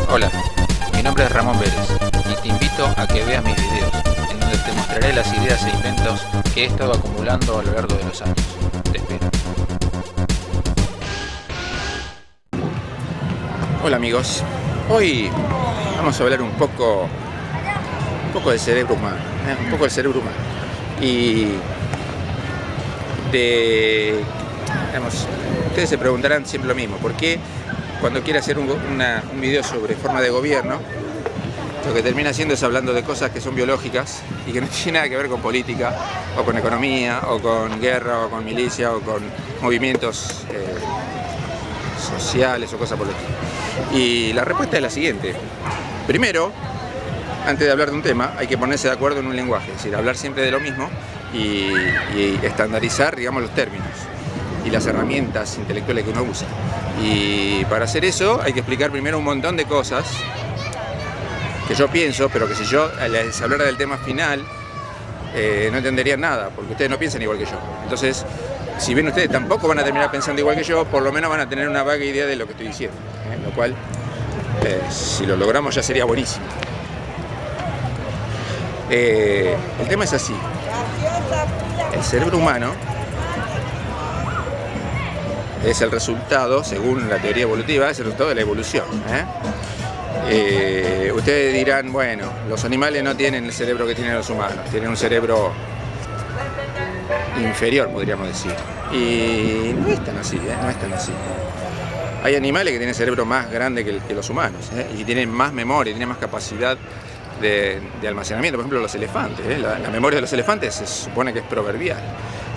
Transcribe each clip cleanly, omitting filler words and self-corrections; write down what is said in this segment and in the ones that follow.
Hola, mi nombre es Ramón Vélez y te invito a que veas mis videos, en donde te mostraré las ideas e inventos que he estado acumulando a lo largo de los años. Te espero. Hola amigos, hoy vamos a hablar un poco del cerebro humano, un poco del cerebro humano y digamos, ustedes se preguntarán siempre lo mismo, ¿por qué cuando quiere hacer un video sobre forma de gobierno, lo que termina haciendo es hablando de cosas que son biológicas y que no tienen nada que ver con política, o con economía, o con guerra, o con milicia, o con movimientos sociales o cosas por el estilo? Y la respuesta es la siguiente. Primero, antes de hablar de un tema, hay que ponerse de acuerdo en un lenguaje, es decir, hablar siempre de lo mismo y estandarizar, digamos, los términos y las herramientas intelectuales que uno usa. Y para hacer eso hay que explicar primero un montón de cosas que yo pienso, pero que si yo les hablara del tema final no entenderían nada, porque ustedes no piensan igual que yo. Entonces, si bien ustedes tampoco van a terminar pensando igual que yo, por lo menos van a tener una vaga idea de lo que estoy diciendo, lo cual, si lo logramos, ya sería buenísimo. El tema es así. El cerebro humano es el resultado, según la teoría evolutiva, es el resultado de la evolución. Ustedes dirán, bueno, los animales no tienen el cerebro que tienen los humanos, tienen un cerebro inferior, podríamos decir. Y no es tan así, no es tan así. Hay animales que tienen cerebro más grande que los humanos, y tienen más memoria, tienen más capacidad de almacenamiento. Por ejemplo, los elefantes, la memoria de los elefantes se supone que es proverbial.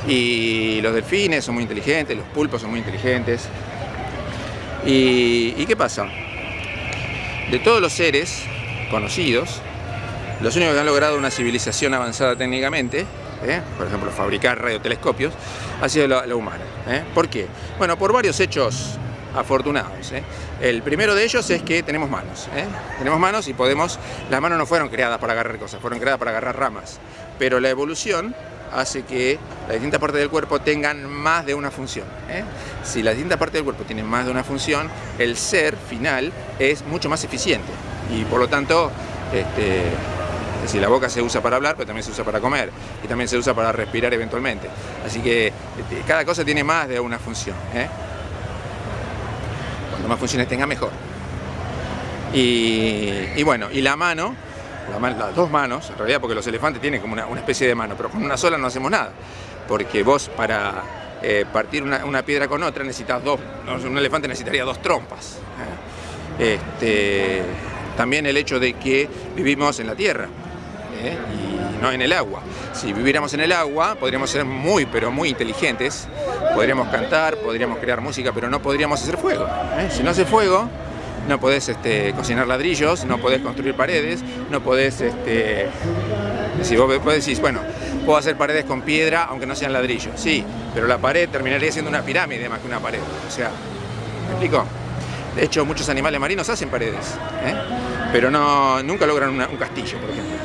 Y los delfines son muy inteligentes, los pulpos son muy inteligentes. ¿Y qué pasa? De todos los seres conocidos, los únicos que han logrado una civilización avanzada técnicamente, por ejemplo, fabricar radiotelescopios, ha sido la humana. ¿Por qué? Bueno, por varios hechos afortunados. El primero de ellos es que tenemos manos. Tenemos manos y podemos... Las manos no fueron creadas para agarrar cosas, fueron creadas para agarrar ramas. Pero la evolución hace que las distintas partes del cuerpo tengan más de una función. Si las distintas partes del cuerpo tienen más de una función, el ser final es mucho más eficiente. Y por lo tanto, si la boca se usa para hablar, pero también se usa para comer. Y también se usa para respirar eventualmente. Así que cada cosa tiene más de una función. Cuanto más funciones tenga, mejor. Y bueno, y la mano... las dos manos, en realidad, porque los elefantes tienen como una especie de mano, pero con una sola no hacemos nada, porque vos para partir una piedra con otra necesitas dos, un elefante necesitaría dos trompas. También el hecho de que vivimos en la tierra y no en el agua. Si viviéramos en el agua podríamos ser pero muy inteligentes, podríamos cantar, podríamos crear música, pero no podríamos hacer fuego. Si no hace fuego, no podés cocinar ladrillos, no podés construir paredes, no podés... Si vos decís, bueno, puedo hacer paredes con piedra aunque no sean ladrillos. Sí, pero la pared terminaría siendo una pirámide más que una pared. O sea, ¿me explico? De hecho, muchos animales marinos hacen paredes, pero nunca logran un castillo, por ejemplo.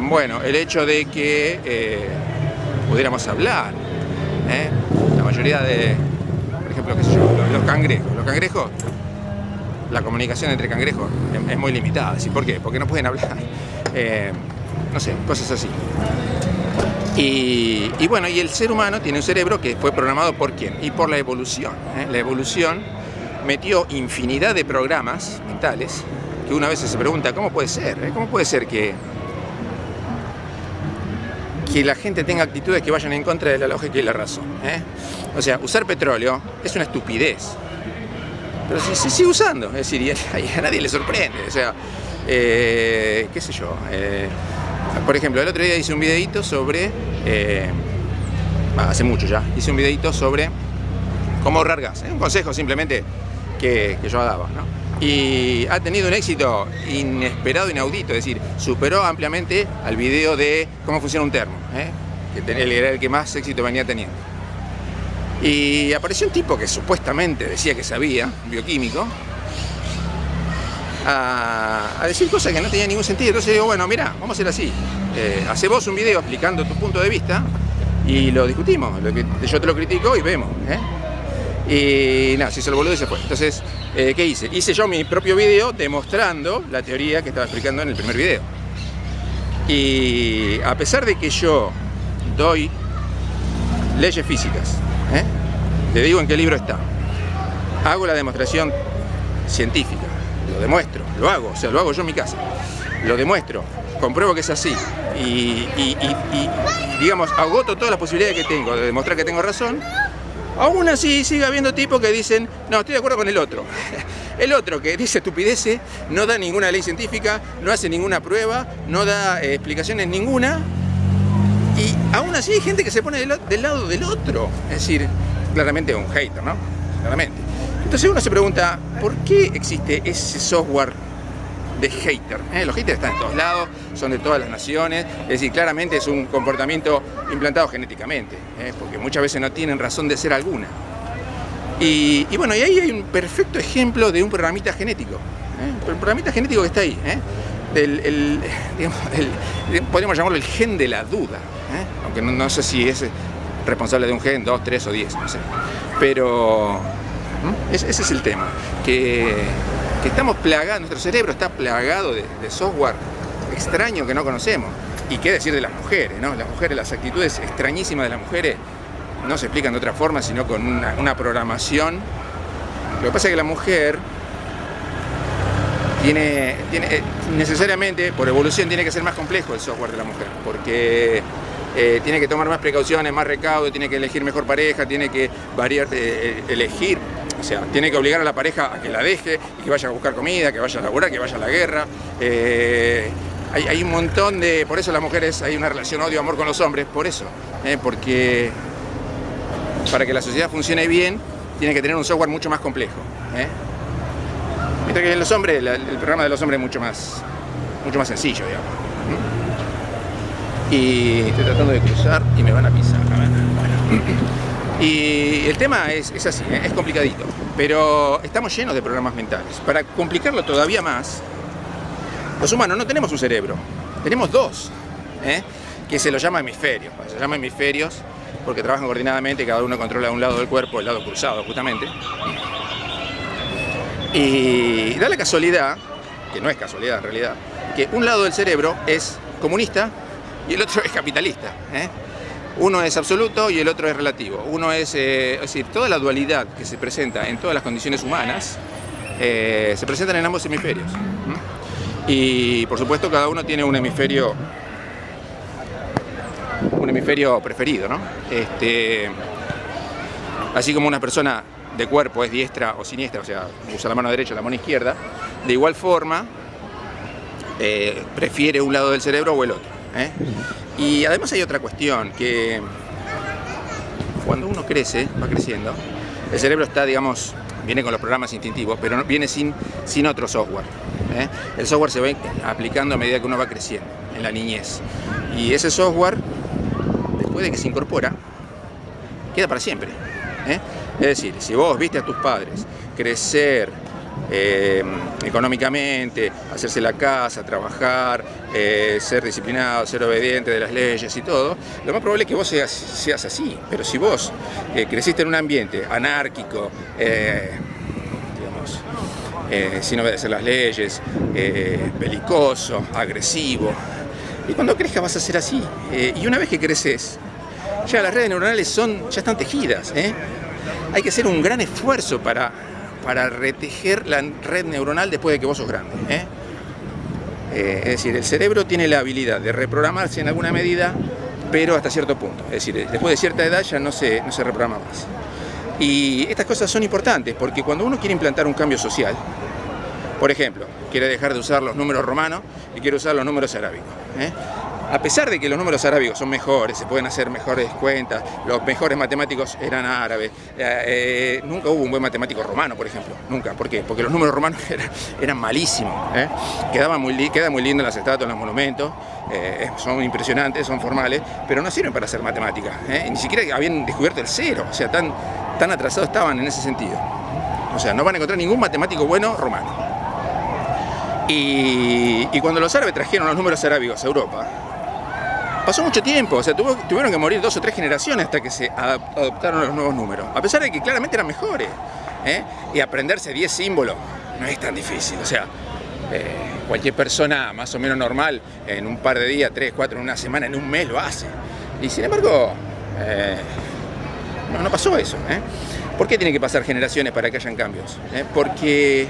Bueno, el hecho de que pudiéramos hablar, la mayoría de... Por ejemplo, qué sé yo, los cangrejos, la comunicación entre cangrejos es muy limitada. ¿Sí? ¿Por qué? Porque no pueden hablar. No sé, cosas así. Y bueno, y el ser humano tiene un cerebro que fue programado ¿por quién? Y por la evolución. La evolución metió infinidad de programas mentales que una vez se pregunta, ¿cómo puede ser? ¿Cómo puede ser que la gente tenga actitudes que vayan en contra de la lógica y la razón? O sea, usar petróleo es una estupidez, pero se sigue usando, es decir, y a nadie le sorprende. O sea, qué sé yo, por ejemplo, el otro día hice un videito sobre, hace mucho ya, hice un videito sobre cómo ahorrar gas, un consejo simplemente que yo daba, ¿no? Y ha tenido un éxito inesperado, inaudito, es decir, superó ampliamente al video de cómo funciona un termo, que era el que más éxito venía teniendo. Y apareció un tipo que supuestamente decía que sabía, un bioquímico, a decir cosas que no tenían ningún sentido. Entonces digo, bueno, mira, vamos a hacer así, hace vos un video explicando tu punto de vista y lo discutimos, yo te lo critico y vemos, Y nada, se hizo el boludo y se fue. Entonces, ¿qué hice? Hice yo mi propio video demostrando la teoría que estaba explicando en el primer video. Y a pesar de que yo doy leyes físicas, te digo en qué libro está, hago la demostración científica, lo demuestro, lo hago, o sea, lo hago yo en mi casa, lo demuestro, compruebo que es así y digamos, agoto todas las posibilidades que tengo de demostrar que tengo razón. Aún así sigue habiendo tipos que dicen, no, estoy de acuerdo con el otro. El otro que dice estupideces, no da ninguna ley científica, no hace ninguna prueba, no da explicaciones ninguna. Y aún así hay gente que se pone del lado del otro. Es decir, claramente un hater, ¿no? Claramente. Entonces uno se pregunta, ¿por qué existe ese software de hater? Los haters están en todos lados, son de todas las naciones, es decir, claramente es un comportamiento implantado genéticamente, porque muchas veces no tienen razón de ser alguna. Y bueno, y ahí hay un perfecto ejemplo de un programita genético, el programita genético que está ahí, podríamos llamarlo el gen de la duda, aunque no sé si es responsable de un gen, 2, 3 o 10, no sé, pero ese es el tema, que estamos plagados, nuestro cerebro está plagado de software extraño que no conocemos. Y qué decir de las mujeres, ¿no? Las mujeres, las actitudes extrañísimas de las mujeres no se explican de otra forma, sino con una programación. Lo que pasa es que la mujer tiene necesariamente, por evolución, tiene que ser más complejo el software de la mujer, porque tiene que tomar más precauciones, más recaudo, tiene que elegir mejor pareja, tiene que variar, elegir. O sea, tiene que obligar a la pareja a que la deje y que vaya a buscar comida, que vaya a laburar, que vaya a la guerra. Hay un montón de... Por eso las mujeres, hay una relación odio-amor con los hombres, por eso. Porque para que la sociedad funcione bien, tiene que tener un software mucho más complejo. Mientras que en los hombres, el programa de los hombres es mucho más sencillo, digamos. Y estoy tratando de cruzar y me van a pisar. A ver. Bueno. Y el tema es así, es complicadito, pero estamos llenos de programas mentales. Para complicarlo todavía más, los humanos no tenemos un cerebro, tenemos dos, que se los llama hemisferios. Se llaman hemisferios porque trabajan coordinadamente, cada uno controla un lado del cuerpo, el lado cruzado justamente. Y da la casualidad, que no es casualidad en realidad, que un lado del cerebro es comunista y el otro es capitalista. Uno es absoluto y el otro es relativo. Uno es decir, toda la dualidad que se presenta en todas las condiciones humanas se presentan en ambos hemisferios. Y por supuesto cada uno tiene un hemisferio preferido, ¿no? Así como una persona de cuerpo es diestra o siniestra, o sea, usa la mano derecha o la mano izquierda, de igual forma prefiere un lado del cerebro o el otro. Y además hay otra cuestión, que cuando uno crece, va creciendo, el cerebro está, digamos, viene con los programas instintivos, pero no, viene sin otro software. El software se va aplicando a medida que uno va creciendo, en la niñez. Y ese software, después de que se incorpora, queda para siempre. Es decir, si vos viste a tus padres crecer económicamente, hacerse la casa, trabajar, ser disciplinado, ser obediente de las leyes y todo, lo más probable es que vos seas así. Pero si vos creciste en un ambiente anárquico, sin obedecer las leyes, belicoso, agresivo, y cuando crezcas vas a ser así. Y una vez que creces, ya las redes neuronales ya están tejidas. Hay que hacer un gran esfuerzo para retejer la red neuronal después de que vos sos grande. Es decir, el cerebro tiene la habilidad de reprogramarse en alguna medida, pero hasta cierto punto. Es decir, después de cierta edad ya no se reprograma más. Y estas cosas son importantes porque cuando uno quiere implantar un cambio social, Por ejemplo, quiere dejar de usar los números romanos y quiere usar los números arábigos. A pesar de que los números arábigos son mejores, se pueden hacer mejores cuentas, los mejores matemáticos eran árabes, nunca hubo un buen matemático romano, por ejemplo, nunca. ¿Por qué? Porque los números romanos eran malísimos. Queda muy lindo en las estatuas, en los monumentos, son impresionantes, son formales, pero no sirven para hacer matemáticas. Ni siquiera habían descubierto el cero, o sea, tan atrasados estaban en ese sentido. O sea, no van a encontrar ningún matemático bueno romano. Y cuando los árabes trajeron los números arábigos a Europa, pasó mucho tiempo, o sea, tuvieron que morir 2 o 3 generaciones hasta que se adoptaron los nuevos números, a pesar de que claramente eran mejores. Y aprenderse 10 símbolos no es tan difícil, o sea, cualquier persona más o menos normal en un par de días, 3, 4, en una semana, en un mes lo hace. Y sin embargo, no pasó eso. ¿Por qué tienen que pasar generaciones para que hayan cambios? Porque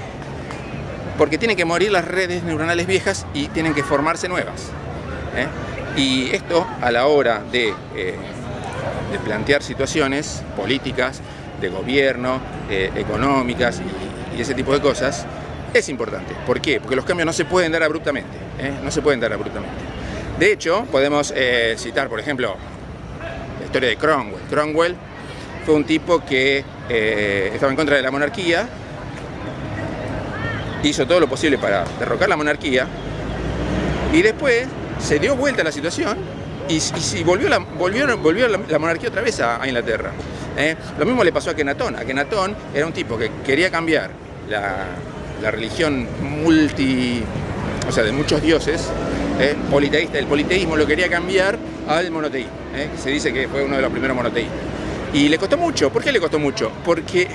tienen que morir las redes neuronales viejas y tienen que formarse nuevas. Y esto, a la hora de plantear situaciones políticas, de gobierno, económicas y ese tipo de cosas, es importante. ¿Por qué? Porque los cambios no se pueden dar abruptamente. No se pueden dar abruptamente. De hecho, podemos citar, por ejemplo, la historia de Cromwell. Cromwell fue un tipo que estaba en contra de la monarquía, hizo todo lo posible para derrocar la monarquía y después se dio vuelta a la situación y volvió la monarquía otra vez a Inglaterra. Lo mismo le pasó a Akenatón. Akenatón era un tipo que quería cambiar la religión de muchos dioses, politeísta. El politeísmo lo quería cambiar al monoteísmo, que se dice que fue uno de los primeros monoteísmos. Y le costó mucho. ¿Por qué le costó mucho? Porque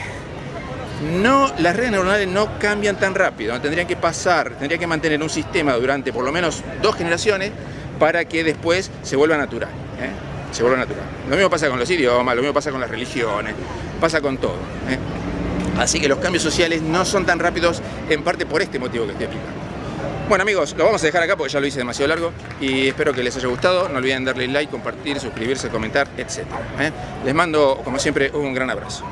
las redes neuronales no cambian tan rápido, tendría que mantener un sistema durante por lo menos 2 generaciones para que después se vuelva natural. Se vuelva natural. Lo mismo pasa con los idiomas, lo mismo pasa con las religiones, pasa con todo. Así que los cambios sociales no son tan rápidos, en parte por este motivo que estoy explicando. Bueno amigos, lo vamos a dejar acá porque ya lo hice demasiado largo y espero que les haya gustado. No olviden darle like, compartir, suscribirse, comentar, etc. Les mando, como siempre, un gran abrazo.